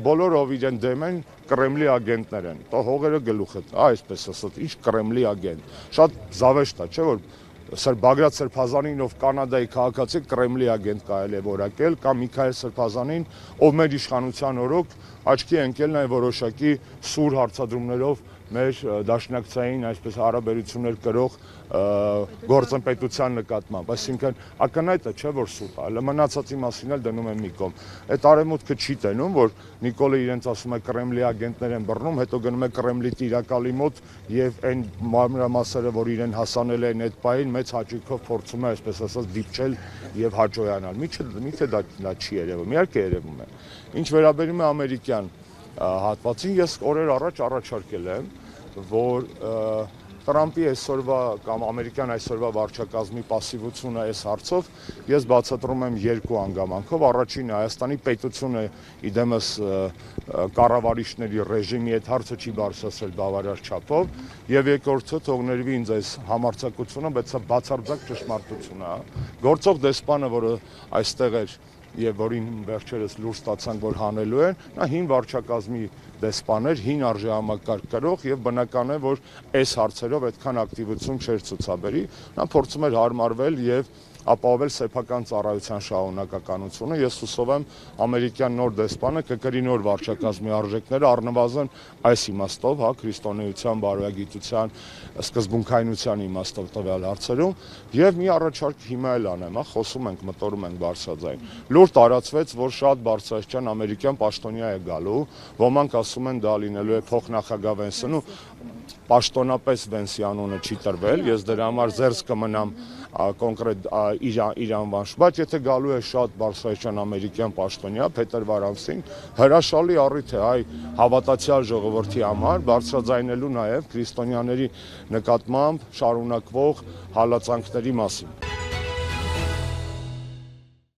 Բոլորով իրեն դեմ են Կրեմլի ագենտներ են, տո հողերը գլուխը, այսպես ասած, ինչ Կրեմլի ագենտ։ Շատ զավեշտ է, չէ՞ որ Բագրատ Սրբազանին, ով Կանադայի քաղաքացի, Կրեմլի ագենտ կարելի է որակել, կամ Միքայել Սրբազանին, ով մեր իշխանության օրոք աչքի ընկել նաև որոշակի սուր հարցադրումներով մեր դաշնակցային այսպես հարաբերություններ կրող գործընկերության նկատմամբ, այսինքն ակնհայտ է, չէ՞ որ սուտ է, այլ մնացածի մասին էլ դնում են մի կողմ։ Այդ արևմուտքը չի տենում, որ Նիկոլը իրենց ասում է Կրեմլի ագենտներ են բռնում, հետո գնում է Կրեմլի տիրակալի մոտ եւ այն մանրամասերը, որ իրեն հասանել են այդ պահին, մեծ հաճույքով փորձում է, այսպես ասած, դիպչել եւ հաջողանալ։ Միթե դա չի երևում, իհարկե երևում է։ Ինչ վերաբերում է ամերիկյան հատվածին, ես օրեր առաջ առաջարկել եմ, որ Տրամպի այսօրվա կամ ամերիկյան այսօրվա վարչակազմի պասիվությունը այս հարցով ես բացատրում եմ երկու անգամանքով։ Առաջինը Հայաստանի պետությունը իդեմս կառավարիչների ռեժիմի այդ հարցը չի բարձրացրել բավարար չափով, եւ երկրորդը թողներվի ինձ այս համարձակությունը, բայց սա բացարձակ ճշմարտություն է։ Գործող դեսպանը, որը այստեղ էր եւ որին վերջերս լուր ստացանք, որ հանելու են, նա հին վարչակազմի դեսպան էր, հին արժեհամակարգ կրող եւ բնական է, որ այս հարցերով այդքան ակտիվություն չէր ցուցաբերի, նա փորձում էր հարմարվել եւ ապահովել սեփական ծառայության շարունակականությունը։ Ես հուսով եմ ամերիկյան նոր դեսպանը կկրի նոր վարչակազմի արժեքները առնվազն այս իմաստով, հա, քրիստոնեության, բարոյագիտության, սկզբունքայնության իմաստով տվյալ հարցերում եւ մի առաջարկ հիմա էլ անեմ, հա, խոսում ենք, մտորում ենք բարձրաձայն։ Լուր տարածվեց, որ շատ բարձրաստիճան ամերիկյան պաշտոնյա է գալու, ոմանք ասում են դա լինելու է փոխնախագահ Վենսն ու պաշտոնապես Վենսի անունը չի տրվել, ես դրա համար զերծ կմնամ կոնկրետ իր անվանշ, բայց եթե գալու է շատ բարձրաստիճան ամերիկյան պաշտոնյա փետրվար ամսին, հրաշալի առիթ է հայ հավատացյալ ժողովրդի համար բարձրաձայնելու նաև քրիստոնյաների նկատմամբ շարունակվող հալածանքների մասին։